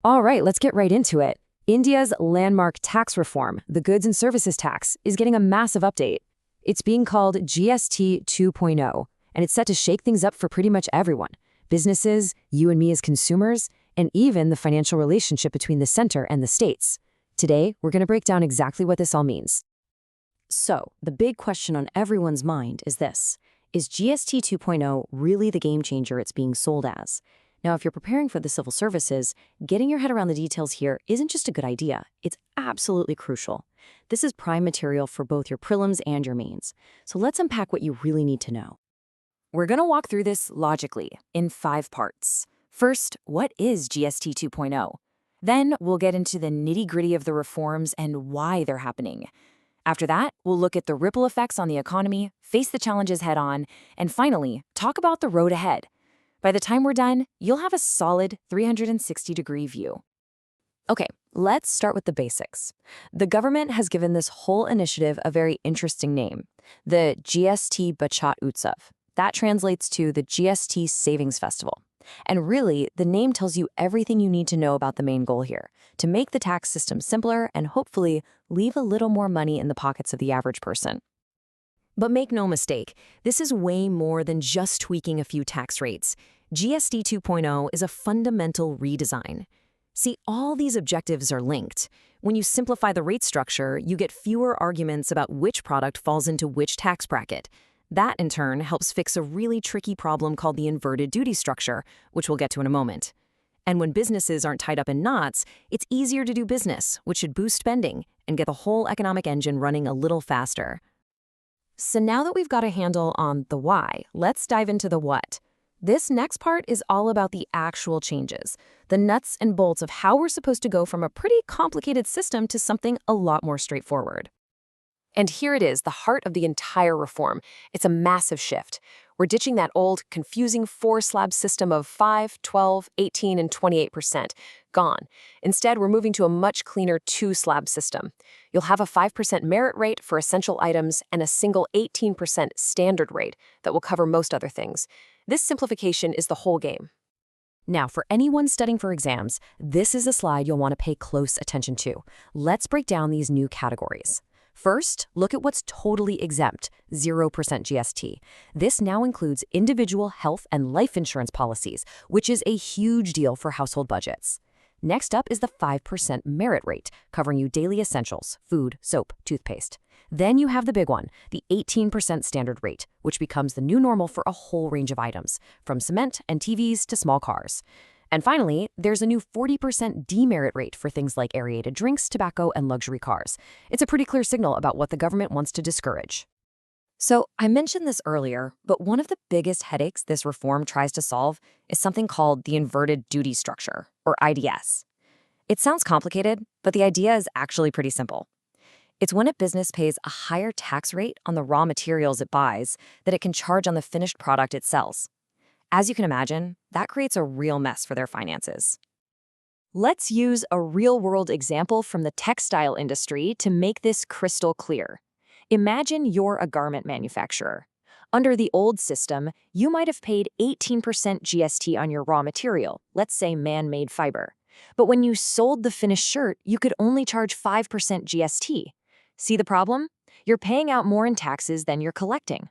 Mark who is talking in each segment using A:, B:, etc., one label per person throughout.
A: All right, let's get right into it. India's landmark tax reform, the goods and services tax, is getting a massive update. It's being called GST 2.0, and it's set to shake things up for pretty much everyone. Businesses, you and me as consumers, and even the financial relationship between the center and the states. Today, we're going to break down exactly what this all means. So, the big question on everyone's mind is this. Is GST 2.0 really the game changer it's being sold as? Now, if you're preparing for the civil services, getting your head around the details here isn't just a good idea, it's absolutely crucial. This is prime material for both your prelims and your mains. So let's unpack what you really need to know. We're going to walk through this logically in 5 parts. First, what is GST 2.0? Then we'll get into the nitty-gritty of the reforms and why they're happening. After that, we'll look at the ripple effects on the economy, face the challenges head-on, and finally, talk about the road ahead. By the time we're done, you'll have a solid 360-degree view. Okay, let's start with the basics. The government has given this whole initiative a very interesting name, the GST Bachat Utsav. That translates to the GST Savings Festival. And really, the name tells you everything you need to know about the main goal here, to make the tax system simpler and hopefully leave a little more money in the pockets of the average person. But make no mistake, this is way more than just tweaking a few tax rates. GST 2.0 is a fundamental redesign. See, all these objectives are linked. When you simplify the rate structure, you get fewer arguments about which product falls into which tax bracket. That, in turn, helps fix a really tricky problem called the inverted duty structure, which we'll get to in a moment. And when businesses aren't tied up in knots, it's easier to do business, which should boost spending and get the whole economic engine running a little faster. So now that we've got a handle on the why, let's dive into the what. This next part is all about the actual changes, the nuts and bolts of how we're supposed to go from a pretty complicated system to something a lot more straightforward. And here it is, the heart of the entire reform. It's a massive shift. We're ditching that old, confusing 4-slab system of 5, 12, 18, and 28%. Gone. Instead, we're moving to a much cleaner 2-slab system. You'll have a 5% merit rate for essential items and a single 18% standard rate that will cover most other things. This simplification is the whole game. Now, for anyone studying for exams, this is a slide you'll want to pay close attention to. Let's break down these new categories. First, look at what's totally exempt, 0% GST. This now includes individual health and life insurance policies, which is a huge deal for household budgets. Next up is the 5% merit rate, covering you daily essentials, food, soap, toothpaste. Then you have the big one, the 18% standard rate, which becomes the new normal for a whole range of items, from cement and TVs to small cars. And finally, there's a new 40% demerit rate for things like aerated drinks, tobacco, and luxury cars. It's a pretty clear signal about what the government wants to discourage. So, I mentioned this earlier, but one of the biggest headaches this reform tries to solve is something called the inverted duty structure, or IDS. It sounds complicated, but the idea is actually pretty simple. It's when a business pays a higher tax rate on the raw materials it buys that it can charge on the finished product it sells. As you can imagine, that creates a real mess for their finances. Let's use a real-world example from the textile industry to make this crystal clear. Imagine you're a garment manufacturer. Under the old system, you might have paid 18% GST on your raw material, let's say man-made fiber. But when you sold the finished shirt, you could only charge 5% GST. See the problem? You're paying out more in taxes than you're collecting.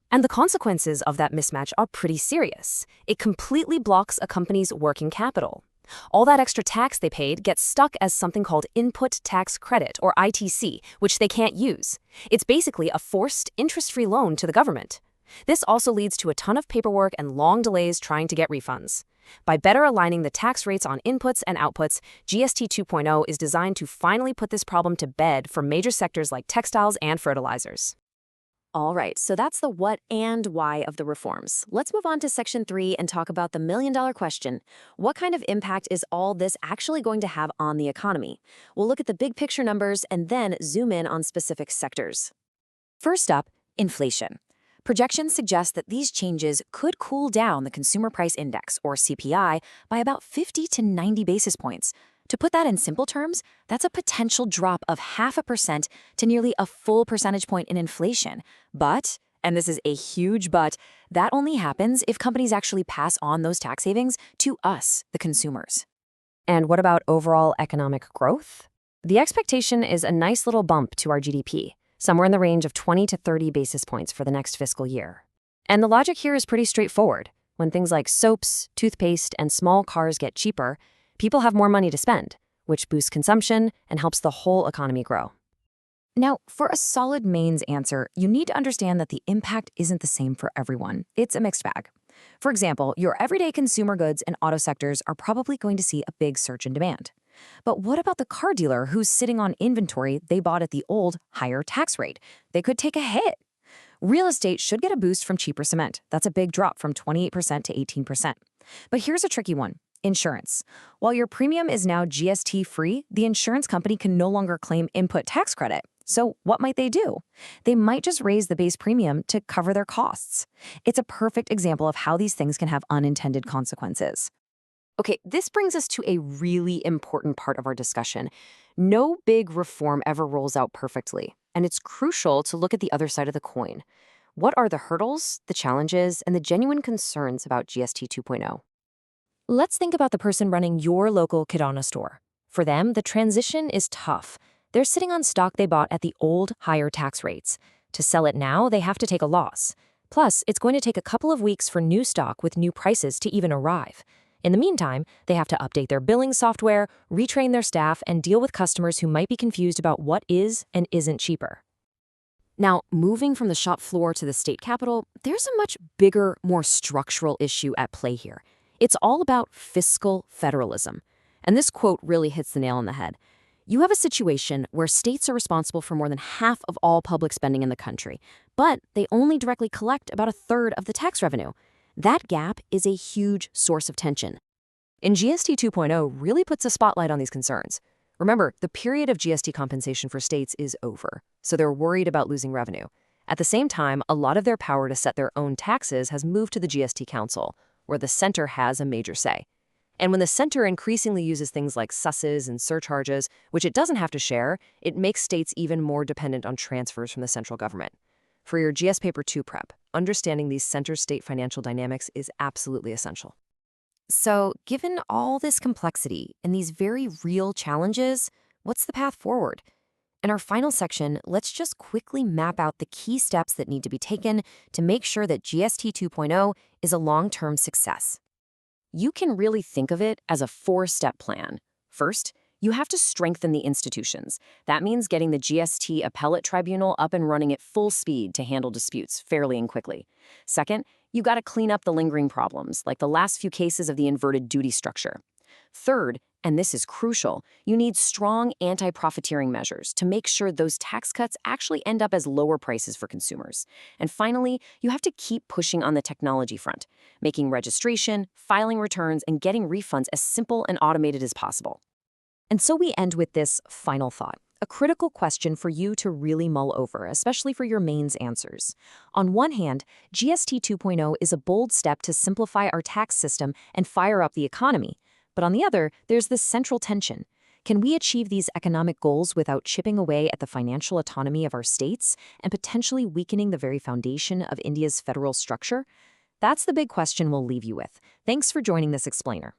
A: And the consequences of that mismatch are pretty serious. It completely blocks a company's working capital. All that extra tax they paid gets stuck as something called input tax credit, or ITC, which they can't use. It's basically a forced, interest-free loan to the government. This also leads to a ton of paperwork and long delays trying to get refunds. By better aligning the tax rates on inputs and outputs, GST 2.0 is designed to finally put this problem to bed for major sectors like textiles and fertilizers. All right, so that's the what and why of the reforms. Let's move on to Section 3 and talk about the million-dollar question. What kind of impact is all this actually going to have on the economy? We'll look at the big picture numbers and then zoom in on specific sectors. First up, inflation. Projections suggest that these changes could cool down the Consumer Price Index, or CPI, by about 50 to 90 basis points. To put that in simple terms, that's a potential drop of 0.5% to nearly a full percentage point in inflation. But, and this is a huge but, that only happens if companies actually pass on those tax savings to us, the consumers. And what about overall economic growth? The expectation is a nice little bump to our GDP, somewhere in the range of 20 to 30 basis points for the next fiscal year. And the logic here is pretty straightforward. When things like soaps, toothpaste, and small cars get cheaper, people have more money to spend, which boosts consumption and helps the whole economy grow. Now, for a solid mains answer, you need to understand that the impact isn't the same for everyone. It's a mixed bag. For example, your everyday consumer goods and auto sectors are probably going to see a big surge in demand. But what about the car dealer who's sitting on inventory they bought at the old, higher tax rate? They could take a hit. Real estate should get a boost from cheaper cement. That's a big drop from 28% to 18%. But here's a tricky one. Insurance. While your premium is now GST-free, the insurance company can no longer claim input tax credit. So what might they do? They might just raise the base premium to cover their costs. It's a perfect example of how these things can have unintended consequences. Okay, this brings us to a really important part of our discussion. No big reform ever rolls out perfectly, and it's crucial to look at the other side of the coin. What are the hurdles, the challenges, and the genuine concerns about GST 2.0? Let's think about the person running your local kirana store. For them, the transition is tough. They're sitting on stock they bought at the old, higher tax rates. To sell it now, they have to take a loss. Plus, it's going to take a couple of weeks for new stock with new prices to even arrive. In the meantime, they have to update their billing software, retrain their staff, and deal with customers who might be confused about what is and isn't cheaper. Now, moving from the shop floor to the state capitol, there's a much bigger, more structural issue at play here. It's all about fiscal federalism. And this quote really hits the nail on the head. You have a situation where states are responsible for more than half of all public spending in the country, but they only directly collect about a third of the tax revenue. That gap is a huge source of tension. And GST 2.0 really puts a spotlight on these concerns. Remember, the period of GST compensation for states is over, so they're worried about losing revenue. At the same time, a lot of their power to set their own taxes has moved to the GST Council, where the center has a major say. And when the center increasingly uses things like susses and surcharges, which it doesn't have to share, it makes states even more dependent on transfers from the central government. For your GS Paper 2 prep, understanding these center-state financial dynamics is absolutely essential. So, given all this complexity and these very real challenges, what's the path forward? In our final section, let's just quickly map out the key steps that need to be taken to make sure that GST 2.0 is a long-term success. You can really think of it as a four-step plan. First, you have to strengthen the institutions. That means getting the GST Appellate Tribunal up and running at full speed to handle disputes fairly and quickly. Second, you got to clean up the lingering problems, like the last few cases of the inverted duty structure. Third, and this is crucial, you need strong anti-profiteering measures to make sure those tax cuts actually end up as lower prices for consumers. And finally, you have to keep pushing on the technology front, making registration, filing returns, and getting refunds as simple and automated as possible. And so we end with this final thought, a critical question for you to really mull over, especially for your mains answers. On one hand, GST 2.0 is a bold step to simplify our tax system and fire up the economy. But on the other, there's this central tension. Can we achieve these economic goals without chipping away at the financial autonomy of our states and potentially weakening the very foundation of India's federal structure? That's the big question we'll leave you with. Thanks for joining this explainer.